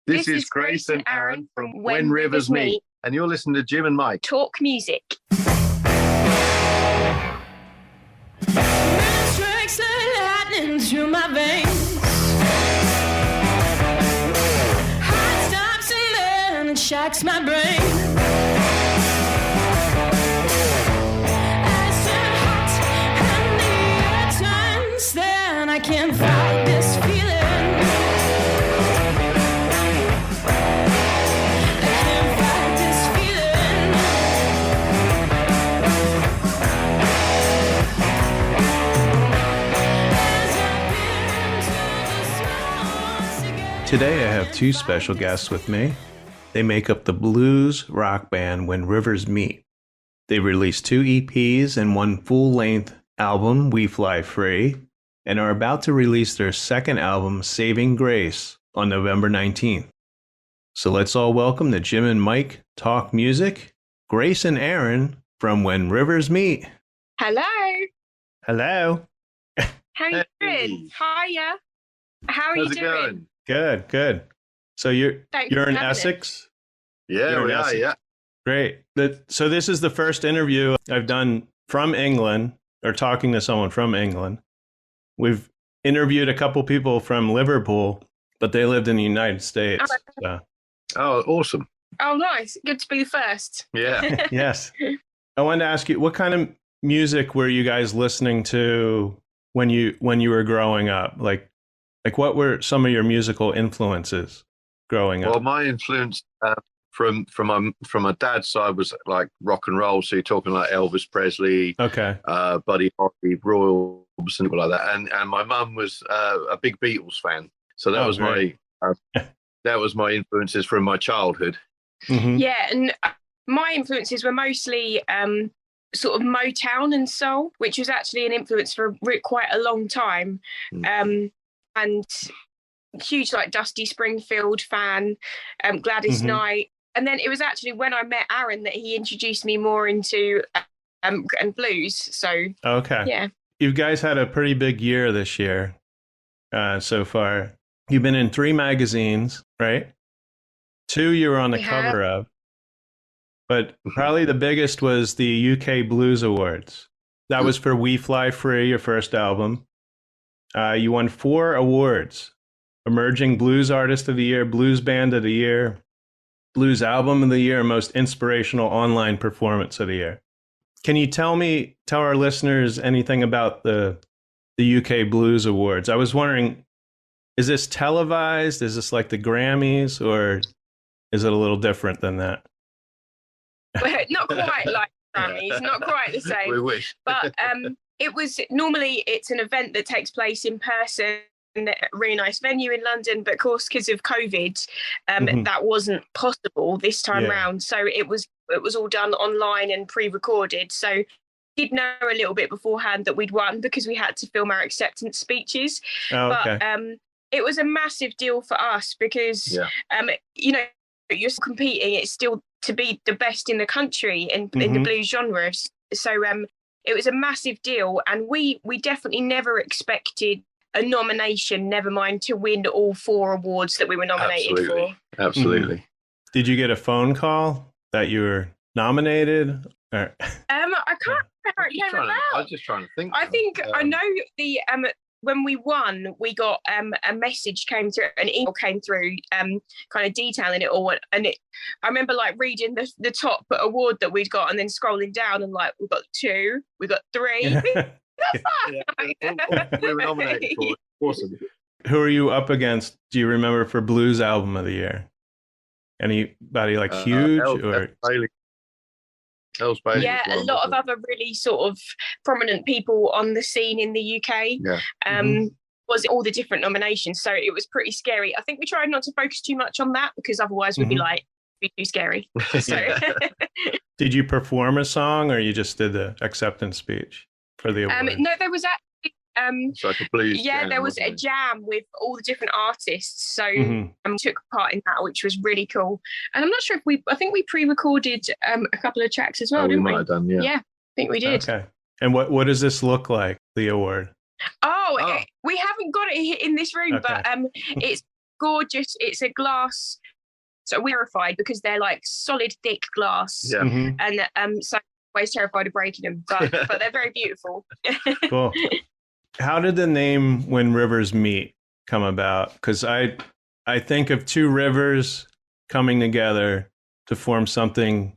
This is Grace and Aaron from When Rivers Meet, and you're listening to Jim and Mike Talk Music. Strikes like lightning through my veins. Heart stops and then it shocks my brain. I turn hot and the air turns, then I can't fight this feeling. Today I have two special guests with me. They make up the blues rock band When Rivers Meet. They released 2 EPs and 1 full-length album, We Fly Free, and are about to release their second album, Saving Grace, on November 19th. So let's all welcome the Jim and Mike Talk Music, Grace and Aaron from When Rivers Meet. Hello. Hello. How you doing? Hiya. How are you How's it doing? going? Good. So you're in Essex? Yeah, we are, yeah. Great. So this is the first interview I've done from England, or talking to someone from England. We've interviewed a couple people from Liverpool, but they lived in the United States. So. Oh, awesome. Oh, nice. Good to be the first. Yeah. Yes. I wanted to ask you, what kind of music were you guys listening to when you were growing up? Like what were some of your musical influences growing up? Well, my influence from my dad's side was like rock and roll. So you're talking like Elvis Presley, okay, Buddy Holly, Roy Orbison, people like that. And my mum was a big Beatles fan. So that was great. that was my influences from my childhood. Mm-hmm. Yeah, and my influences were mostly sort of Motown and soul, which was actually an influence for quite a long time. And huge like Dusty Springfield fan, Gladys Knight. And then it was actually when I met Aaron that he introduced me more into and blues. So okay, yeah. You guys had a pretty big year this year so far. You've been in 3 magazines, right? 2 you were on the cover of. But probably the biggest was the UK Blues Awards. That was for We Fly Free, your first album. You won 4 awards: Emerging Blues Artist of the Year, Blues Band of the Year, Blues Album of the Year, and Most Inspirational Online Performance of the Year. Can you tell our listeners anything about the UK Blues Awards? I was wondering, is this televised? Is this like the Grammys, or is it a little different than that? Well, not quite like Grammys, not quite the same. We wish. But it's an event that takes place in person in a really nice venue in London, but of course because of COVID that wasn't possible this time round, so it was all done online and pre-recorded. So did know a little bit beforehand that we'd won because we had to film our acceptance speeches. But it was a massive deal for us because you're competing, it's still to be the best in the country in the blues genre. So it was a massive deal, and we definitely never expected a nomination, never mind to win all 4 awards that we were nominated for. Absolutely. Did you get a phone call that you were nominated? Or... I can't remember how it came about. I was just trying to think. I think I know the when we won, we got a message came through, an email came through, kind of detailing it all, and I remember like reading the top award that we'd got, and then scrolling down, and like we got 2, we got 3. We were nominated for it. Awesome. Who are you up against? Do you remember for Blues Album of the Year? Anybody like huge or? Yeah, a lot of other really sort of prominent people on the scene in the UK. Yeah. Was all the different nominations, so it was pretty scary. I think we tried not to focus too much on that because otherwise we'd be too scary. So. Did you perform a song, or you just did the acceptance speech for the award? No, there was actually it's like a blues jam, there was a jam with all the different artists, so took part in that, which was really cool. And I'm not sure if I think we pre-recorded a couple of tracks as well, didn't we? Might have done, yeah. I think we did. Okay. And what does this look like, the award? We haven't got it in this room, but it's gorgeous. It's a glass, so we're terrified because they're like solid, thick glass. Yeah. And so always terrified of breaking them, but they're very beautiful. Cool. How did the name When Rivers Meet come about? Because I think of two rivers coming together to form something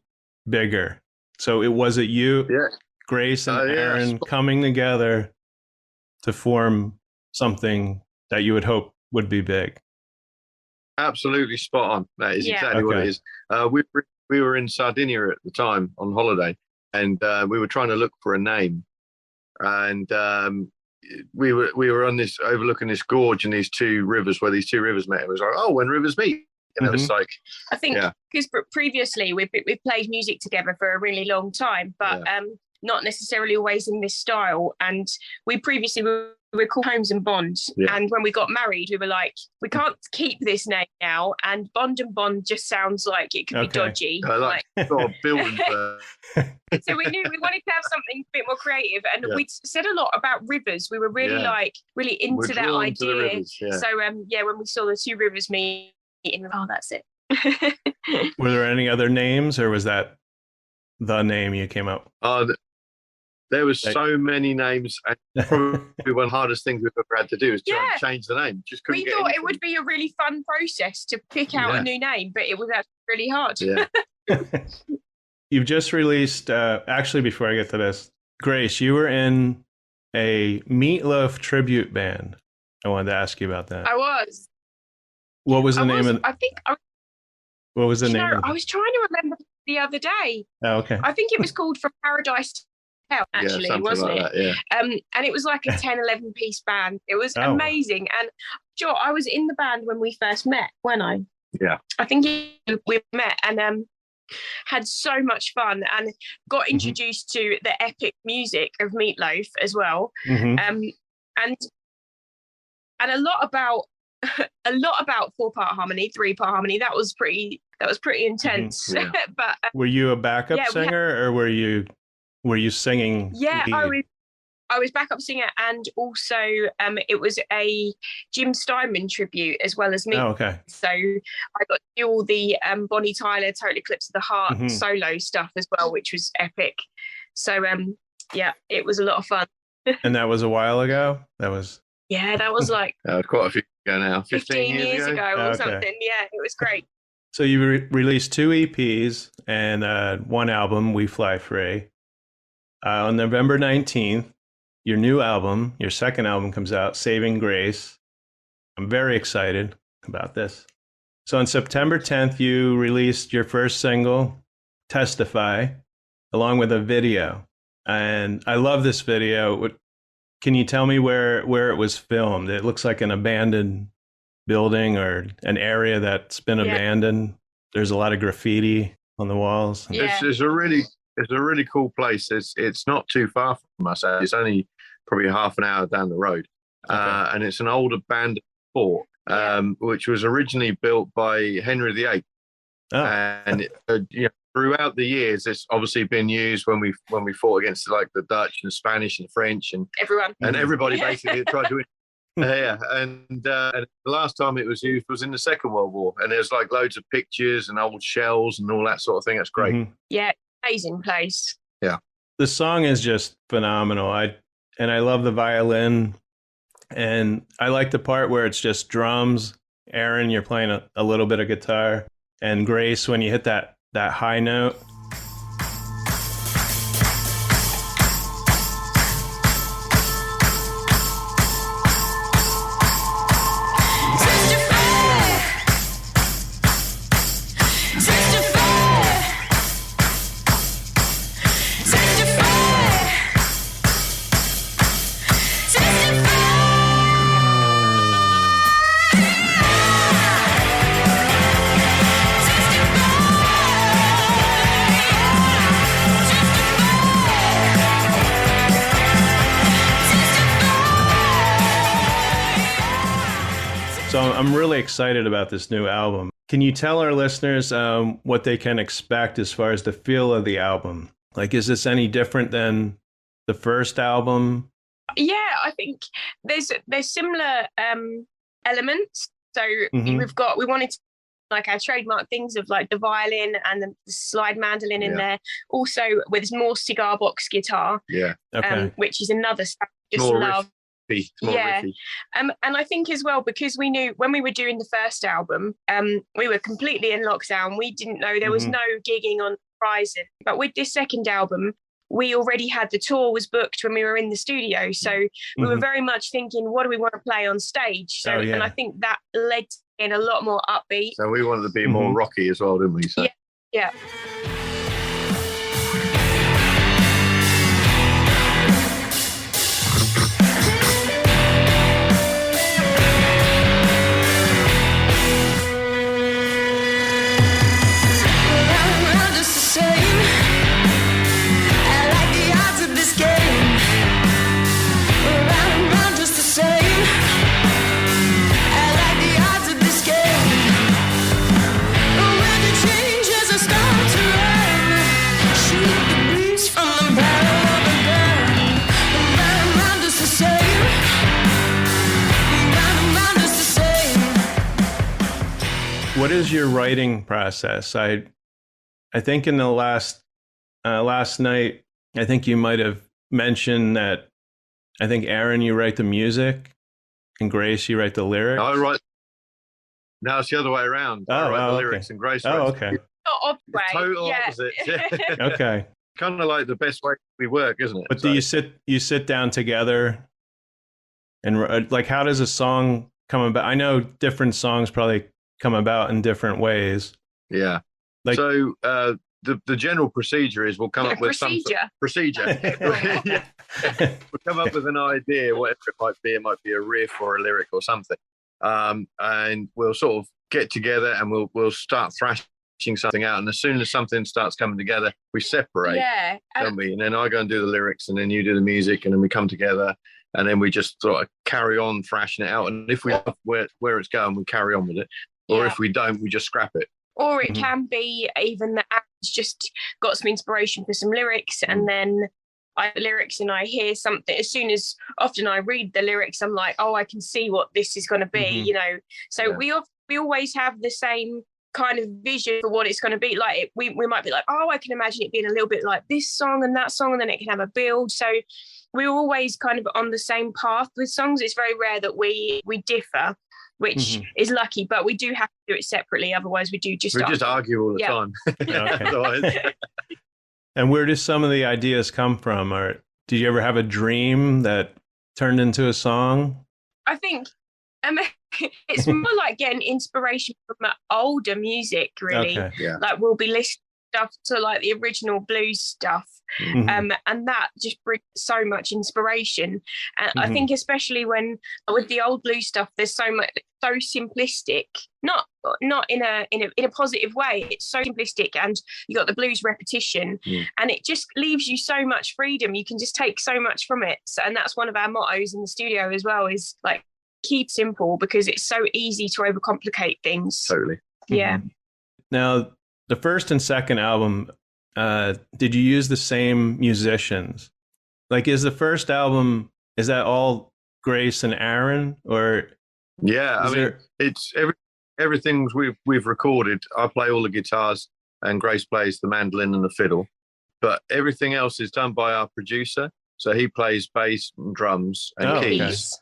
bigger. So was it you, Grace and Aaron coming together to form something that you would hope would be big? Absolutely spot on. That is exactly what it is. We were in Sardinia at the time on holiday, and we were trying to look for a name, and we were on this overlooking this gorge and these two rivers where these two rivers met. It was like, oh, when rivers meet, and it was like, I think because previously we've played music together for a really long time, but not necessarily always in this style. And we previously were called Holmes and Bond, and when we got married, we were like, we can't keep this name now, and Bond and Bond just sounds like it could be dodgy. I like sort of building. So we knew we wanted to have something a bit more creative, and we'd said a lot about rivers. We were really really into that idea. Rivers, So when we saw the two rivers meeting, that's it. Were there any other names, or was that the name you came up? There was so many names, and probably one of the hardest things we've ever had to do is try and change the name. Just couldn't we thought it would be a really fun process to pick out a new name, but it was actually really hard. Yeah. You've just released, actually, before I get to this, Grace, you were in a Meatloaf tribute band. I wanted to ask you about that. I was. What was the name of? What was the name? I was trying to remember the other day. Oh, okay. I think it was called From Paradise to Hell, actually, wasn't like it? That, and it was like a 10, 11 piece band. It was amazing. And sure, I was in the band when we first met, weren't I? Yeah. I think we met and had so much fun and got introduced to the epic music of Meatloaf as well. And a lot about 4-part harmony, 3-part harmony. That was pretty intense. But were you a backup singer, or were you singing? Yeah, I was backup singer, and also it was a Jim Steinman tribute as well as me. Oh, okay. So I got to do all the Bonnie Tyler, Total Eclipse of the Heart solo stuff as well, which was epic. So it was a lot of fun. And that was a while ago? That was like quite a few ago now. 15 years ago or something. Yeah, it was great. So you released 2 EPs and one album, We Fly Free. On November 19th, your new album, your second album comes out, Saving Grace. I'm very excited about this. So on September 10th, you released your first single, Testify, along with a video. And I love this video. Can you tell me where it was filmed? It looks like an abandoned building or an area that's been abandoned. There's a lot of graffiti on the walls. It's a really cool place. It's not too far from us. It's only probably half an hour down the road. And it's an old abandoned fort, which was originally built by Henry VIII. And throughout the years, it's obviously been used when we fought against like the Dutch and Spanish and French and everybody basically tried to. And the last time it was used was in the Second World War, and there's like loads of pictures and old shells and all that sort of thing. That's great. Yeah, amazing place. Yeah, the song is just phenomenal. I love the violin, and I like the part where it's just drums. Aaron, you're playing a little bit of guitar, and Grace, when you hit that high note. So I'm really excited about this new album. Can you tell our listeners what they can expect as far as the feel of the album? Like, is this any different than the first album? Yeah, I think there's similar elements. So we wanted to like our trademark things of like the violin and the slide mandolin in there. Also with more cigar box guitar. Yeah. Okay. Which is another sound I just more love. Riffy. More riffy. And I think as well, because we knew when we were doing the first album, we were completely in lockdown. We didn't know there was no gigging on Uprising. But with this second album, we already had the tour was booked when we were in the studio. So we were very much thinking, what do we want to play on stage? So and I think that led in a lot more upbeat. So we wanted to be more rocky as well, didn't we? So. Yeah. What is your writing process? I think in the last night, I think you might have mentioned that. I think Aaron, you write the music, and Grace, you write the lyrics. I write. No, it's the other way around. I write the lyrics, and Grace. Okay. Total opposite. Okay. Kind of like the best way we work, isn't it? But do you sit down together, and like how does a song come about? I know different songs probably come about in different ways. Yeah. Like, so the general procedure is we'll come up with some procedure. We'll come up with an idea, whatever it might be. It might be a riff or a lyric or something, and we'll sort of get together and we'll start thrashing something out. And as soon as something starts coming together, we separate, don't we? And then I go and do the lyrics, and then you do the music, and then we come together. And then we just sort of carry on thrashing it out. And if we love where it's going, we carry on with it. Or if we don't, we just scrap it. Or it can be even that Aaron's just got some inspiration for some lyrics, and then I lyrics and I hear something. As soon as often I read the lyrics, I'm like, oh, I can see what this is going to be, you know. So we always have the same kind of vision for what it's going to be. Like we might be like, oh, I can imagine it being a little bit like this song and that song, and then it can have a build. So we're always kind of on the same path with songs. It's very rare that we differ, which is lucky, but we do have to do it separately. Otherwise, we just argue all the time. And where do some of the ideas come from? Or did you ever have a dream that turned into a song? I think it's more like getting inspiration from older music, really. Okay. Yeah. Like we'll be listening stuff to like the original blues stuff, and that just brings so much inspiration. And I think especially when with the old blues stuff, there's so simplistic, not in a positive way. It's so simplistic, and you got the blues repetition, and it just leaves you so much freedom. You can just take so much from it. And that's one of our mottos in the studio as well, is like keep simple, because it's so easy to overcomplicate things. Totally. Yeah. Now, the first and second album, did you use the same musicians? Like, is the first album, is that all Grace and Aaron, or? Yeah, I mean, it's everything we've recorded. I play all the guitars, and Grace plays the mandolin and the fiddle. But everything else is done by our producer. So he plays bass and drums and keys.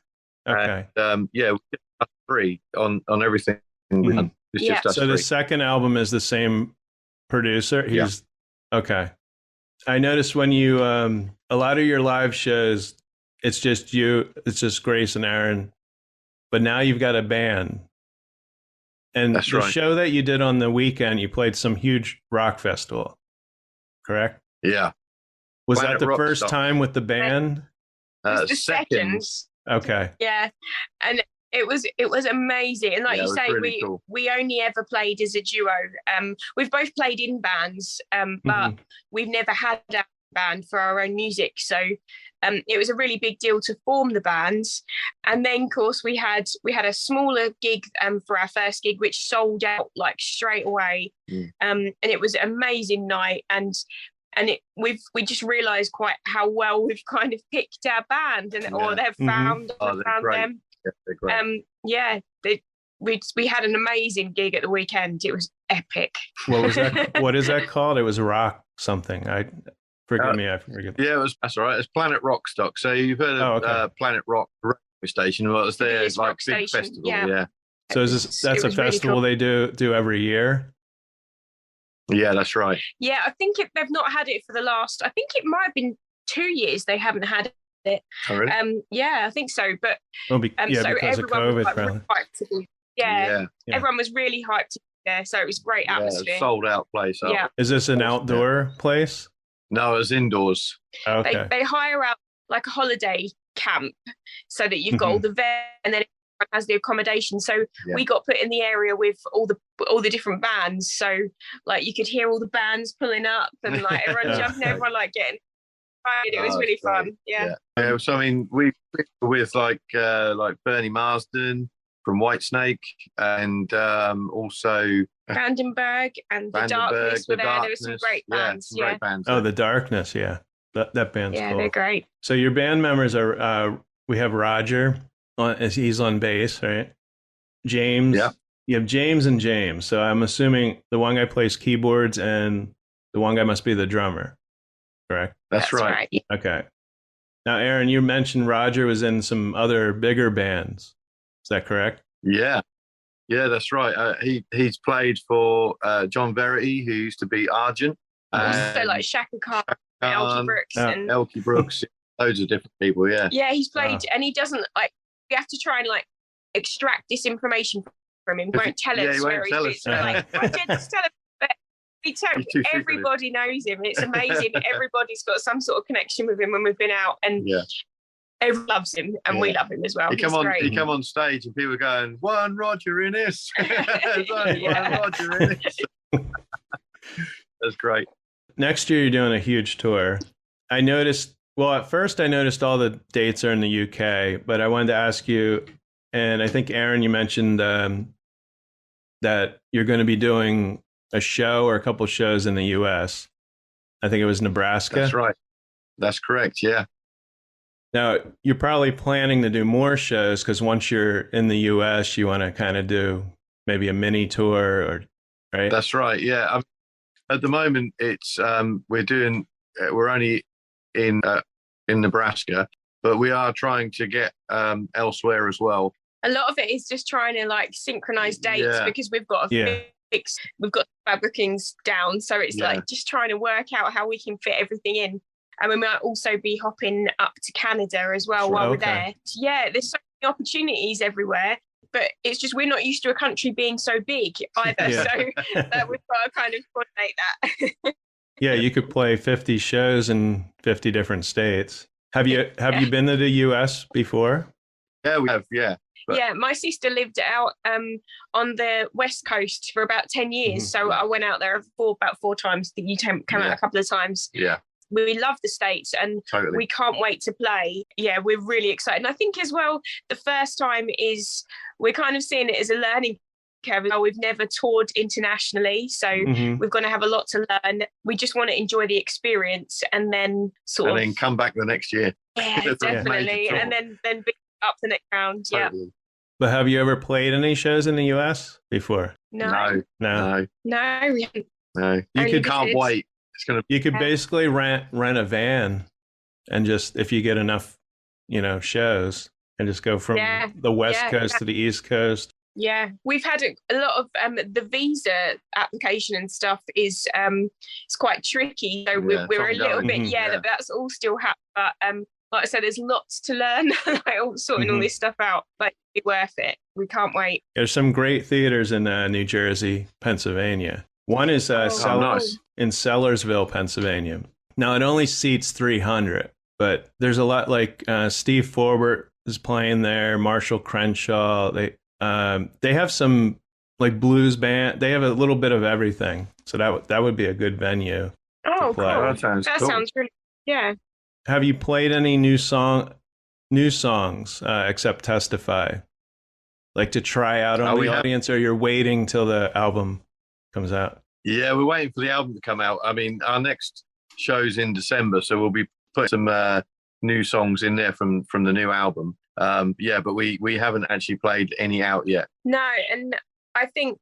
Okay. And, we did three on everything we've done. It's just us so three. The second album is the same producer. Okay. I noticed when you a lot of your live shows, it's just you, it's just Grace and Aaron, but now you've got a band. And That's the right. show that you did on the weekend, you played some huge rock festival, correct? Yeah. Was Planet that the Rock first stuff. time with the band? It's the Second. Okay. Yeah, and it was amazing. And like you say, really cool. we only ever played as a duo. We've both played in bands, but we've never had a band for our own music. So it was a really big deal to form the bands. And then, of course, we had a smaller gig for our first gig, which sold out like straight away. And it was an amazing night. And we just realised quite how well we've kind of picked our band, or they've found they're found great. them. Yeah, they're great. we had an amazing gig at the weekend. It was epic. What was that? What is that called? It was rock something. I forget. Yeah, that's all right. It's Planet Rock Stock. So you've heard of Planet Rock radio station? Well, it's their like big festival. Yeah. So that's a festival really cool. They do every year? Yeah, that's right. Yeah, I think they've not had it for the last. I think it might have been 2 years they haven't had it. Oh, really? Yeah, I think so. But so because of COVID, was like, really hyped to be, everyone was really hyped to be there. So it was great atmosphere. Sold out place. Yeah. Is this an outdoor place? No, it's indoors. Okay. They hire out like a holiday camp so that you've got all the and then it has the accommodation. So we got put in the area with all the different bands. So like you could hear all the bands pulling up and like everyone jumping, everyone like getting. It was really fun. Yeah. So I mean, we with like Bernie Marsden from Whitesnake, and also Vandenberg and the Darkness were there. There were some great bands. Great bands. Oh, the Darkness, yeah. That band's cool. They're great. So your band members are we have Roger, he's on bass, right? James. Yeah. You have James and James. So I'm assuming the one guy plays keyboards and the one guy must be the drummer, correct? That's right. Okay. Now, Aaron, you mentioned Roger was in some other bigger bands. Is that correct? Yeah, that's right. He's played for John Verity, who used to be Argent. So like Shaka Khan, Elkie Brooks, and Elkie Brooks, loads of different people. Yeah. Yeah, he's played, and he doesn't like. We have to try and like extract this information from him. He won't tell us where he is. Like, I just tell him. Everybody knows him. It's amazing. Everybody's got some sort of connection with him when we've been out, and everyone loves him, and we love him as well. He come on stage, and people are going, "One Roger Innes, one Roger Innes." That's great. Next year, you're doing a huge tour. I noticed. Well, at first, I noticed all the dates are in the UK, but I wanted to ask you, and I think Aaron, you mentioned that you're going to be doing a show or a couple of shows in the US. I think it was Nebraska. That's right. That's correct. Yeah. Now, you're probably planning to do more shows because once you're in the US, you want to kind of do maybe a mini tour, or right? That's right. Yeah. At the moment, it's we're only in Nebraska, but we are trying to get elsewhere as well. A lot of it is just trying to like synchronize dates because we've got we've got our bookings down, so it's like just trying to work out how we can fit everything in, and we might also be hopping up to Canada as well while we're there. Yeah, there's so many opportunities everywhere, but it's just we're not used to a country being so big either, so that we've got to kind of coordinate that. Yeah, you could play 50 shows in 50 different states. Have you been to the US before? Yeah, we have. Yeah. Yeah, my sister lived out on the West Coast for about 10 years. So I went out there about four times. You came out a couple of times. Yeah. We love the States, and we can't wait to play. Yeah, we're really excited. And I think as well, the first time is we're kind of seeing it as a learning curve. We've never toured internationally, so we're going to have a lot to learn. We just want to enjoy the experience and then then come back the next year. Yeah, definitely. And then be up the next round. Totally. Yeah. But have you ever played any shows in the US before? No. You can't wait. It's gonna. You could basically rent a van, and just if you get enough, shows, and just go from the West Coast to the East Coast. Yeah, we've had a lot of the visa application and stuff is it's quite tricky. So we're a little bit that's all still happening. But like I said, there's lots to learn, like sorting all this stuff out, but it's worth it. We can't wait. There's some great theaters in New Jersey, Pennsylvania. One is in Sellersville, Pennsylvania. Now, it only seats 300, but there's a lot like Steve Forbert is playing there, Marshall Crenshaw. They have some like blues band. They have a little bit of everything. So that would be a good venue. Oh, cool. That sounds really, Have you played any new songs except Testify? Like to try out on the audience, or you're waiting till the album comes out? Yeah, we're waiting for the album to come out. I mean, our next show's in December, so we'll be putting some new songs in there from the new album. Yeah, but we haven't actually played any out yet. No, and I think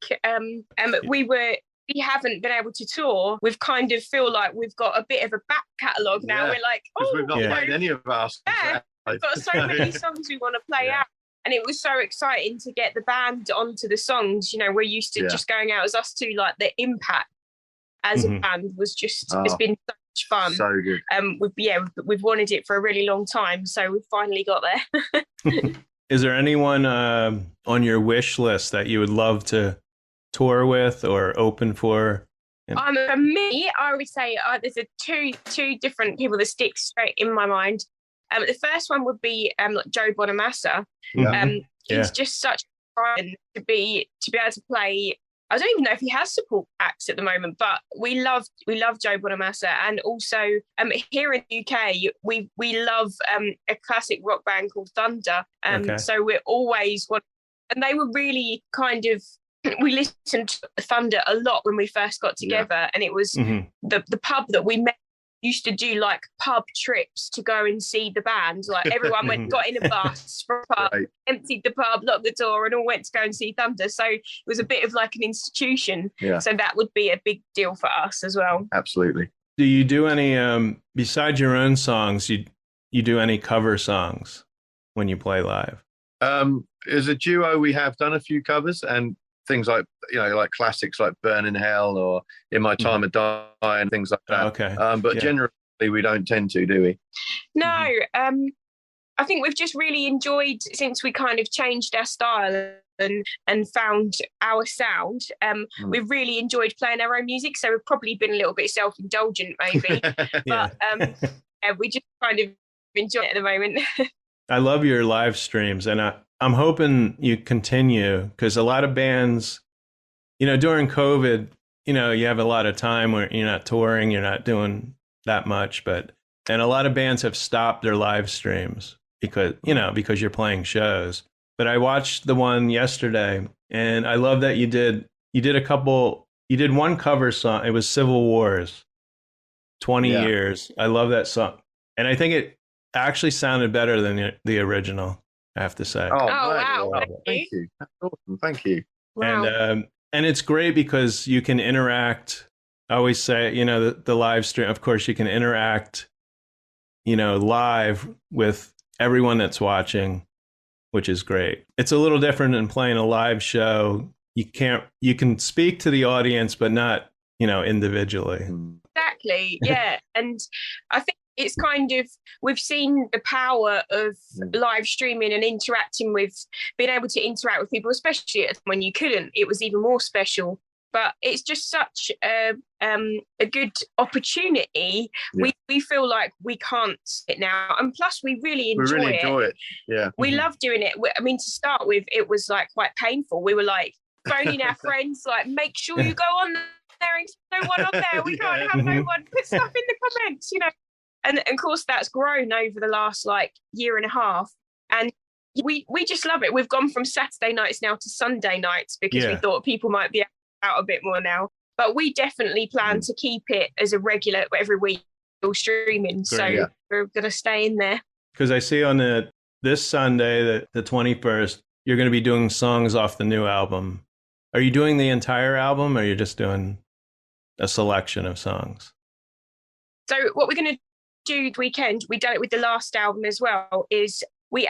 we haven't been able to tour. We've kind of feel like we've got a bit of a back catalogue now. Yeah, We're like, we've not played any of us. Yeah, we've got so many songs we want to play out. And it was so exciting to get the band onto the songs. You know, we're used to just going out as us two. Like the impact as a band was just has been so much fun. So good. We've wanted it for a really long time, so we've finally got there. Is there anyone on your wish list that you would love to tour with or open for? For me, I would say there's two different people that stick straight in my mind. The first one would be like Joe Bonamassa. He's just such a fun to be able to play. I don't even know if he has support acts at the moment, but we love Joe Bonamassa, and also here in the UK we love a classic rock band called Thunder. So we're always and they were really kind of. We listened to Thunder a lot when we first got together, and it was the pub that we met. Used to do like pub trips to go and see the band. Like everyone got in a bus for a pub, emptied the pub, locked the door, and all went to go and see Thunder. So it was a bit of like an institution. Yeah. So that would be a big deal for us as well. Absolutely. Do you do any besides your own songs? You do any cover songs when you play live? As a duo, we have done a few covers and things like like classics like Burn in Hell or In My Time of Dying, things like that. But generally we don't tend to, do we? No, I think we've just really enjoyed, since we kind of changed our style and found our sound, we've really enjoyed playing our own music, so we've probably been a little bit self-indulgent maybe. But we just kind of enjoy it at the moment. I love your live streams, and I'm hoping you continue, because a lot of bands, during COVID, you have a lot of time where you're not touring, you're not doing that much, and a lot of bands have stopped their live streams because you're playing shows. But I watched the one yesterday, and I love that you did one cover song. It was Civil Wars, 20 years. I love that song. And I think it actually sounded better than the original, I have to say. Oh wow. Thank you. That's awesome. Thank you. Wow. And it's great because you can interact. I always say, the live stream, of course, you can interact, live with everyone that's watching, which is great. It's a little different than playing a live show. You can speak to the audience, but not, individually. Exactly. Yeah. And I think it's kind of, we've seen the power of live streaming and being able to interact with people, especially when you couldn't. It was even more special. But it's just such a good opportunity. Yeah. We feel like we can't sit now, and plus we really enjoy it. Yeah, we love doing it. I mean, to start with, it was like quite painful. We were like phoning our friends, like, make sure you go on there and no one on there. We can't have no one. Put stuff in the comments, And of course, that's grown over the last year and a half, and we just love it. We've gone from Saturday nights now to Sunday nights because we thought people might be out a bit more now, but we definitely plan to keep it as a regular every week streaming. Great, we're gonna stay in there. Because I see on this Sunday, the 21st, you're going to be doing songs off the new album. Are you doing the entire album, or are you just doing a selection of songs? So what we're going to do the weekend, we done it with the last album as well, is we've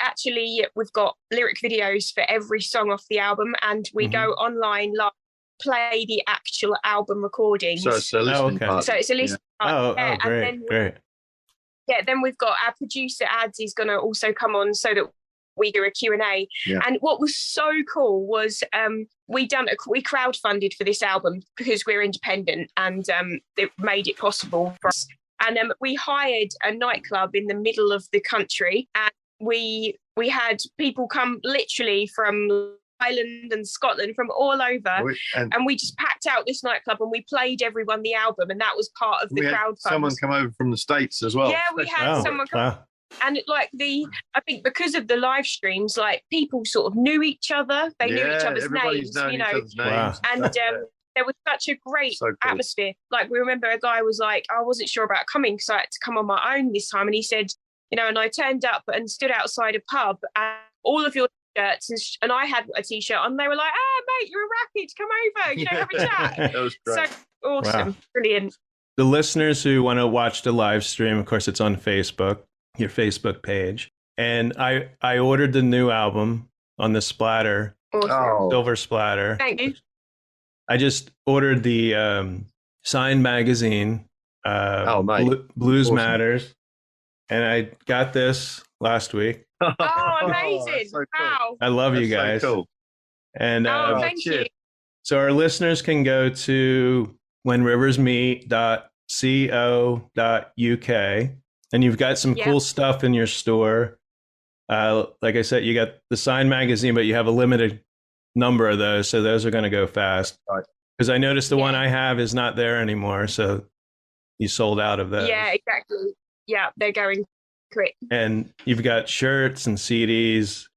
got lyric videos for every song off the album, and we go online live, play the actual album recordings. So it's a listening part. So it's a listening part. Oh, great, great. Yeah, then we've got our producer Ads is going to also come on so that we do a Q&A. Yeah. And what was so cool was we crowdfunded for this album because we're independent, and it made it possible for us. And we hired a nightclub in the middle of the country, and we had people come literally from Ireland and Scotland, from all over, and we just packed out this nightclub and we played everyone the album, and that was part of the crowdfunding. Someone come over from the States as well. Yeah, we had someone come. Wow. And I think because of the live streams, people sort of knew each other. They knew each other's names, each other's names. Wow. And there was such a great atmosphere. We remember a guy was like, I wasn't sure about coming because I had to come on my own this time, and he said, and I turned up and stood outside a pub, and all of your shirts and I had a t-shirt on. They were like, mate, you're a rapid, come over, have a chat. That was great. So awesome. Wow. Brilliant. The listeners who want to watch the live stream, of course, it's on Facebook, your Facebook page. And I ordered the new album on the Splatter, Silver Splatter. Thank you. I just ordered the signed magazine, Blues awesome. Matters, and I got this last week. Oh, amazing. So cool. Wow. I love you guys. So cool. And thank you. So our listeners can go to whenriversmeet.co.uk, and you've got some cool stuff in your store. Like I said, you got the signed magazine, but you have a limited number of those, so those are going to go fast. Right. Because I noticed the one I have is not there anymore, so you sold out of those. Yeah, exactly. Yeah, they're going quick. And you've got shirts and CDs,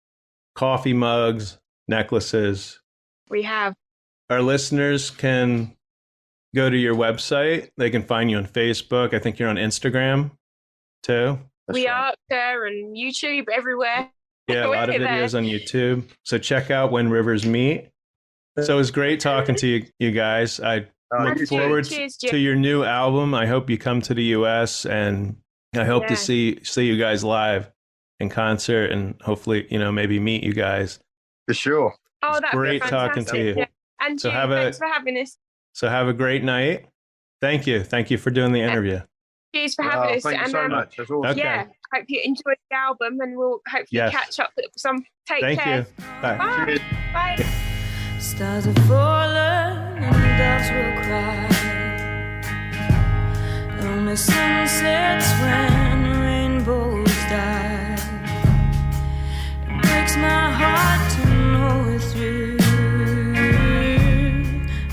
coffee mugs, necklaces. We have. Our listeners can go to your website. They can find you on Facebook. I think you're on Instagram too. We are there and YouTube, everywhere. Yeah, a lot of videos on YouTube. So check out When Rivers Meet. So it was great talking to you guys. I look forward to your new album. I hope you come to the US, and I hope to see you guys live in concert, and hopefully, maybe meet you guys. For sure. Oh, that's great talking to you. Yeah. And so thanks for having us. So have a great night. Thank you. Thank you for doing the interview. Cheers for having us. Thank you so much. That's awesome. Okay. Yeah, hope you enjoyed the album, and we'll hopefully catch up with some. Take care. Thank you. Bye. Bye. Bye. Stars have fallen and doves will cry. Only sunsets when rainbows die. It breaks my heart to know we're through,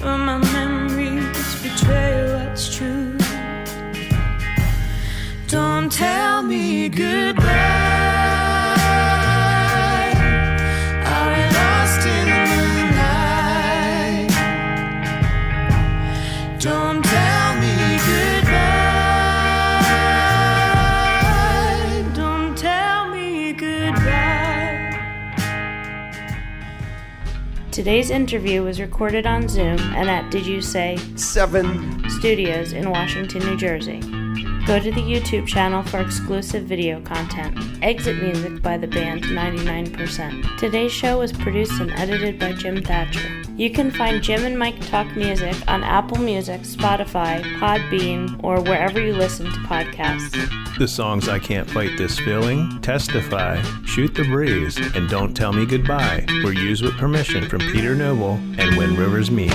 but my memories betray what's true. Don't tell me goodbye. Are we lost in the night? Don't tell me goodbye. Don't tell me goodbye. Today's interview was recorded on Zoom and at Did You Say 7 Studios in Washington, New Jersey. Go to the YouTube channel for exclusive video content. Exit music by the band 99%. Today's show was produced and edited by Jim Thatcher. You can find Jim and Mike Talk Music on Apple Music, Spotify, Podbean, or wherever you listen to podcasts. The songs I Can't Fight This Feeling, Testify, Shoot the Breeze, and Don't Tell Me Goodbye were used with permission from Peter Noble and When Rivers Meet.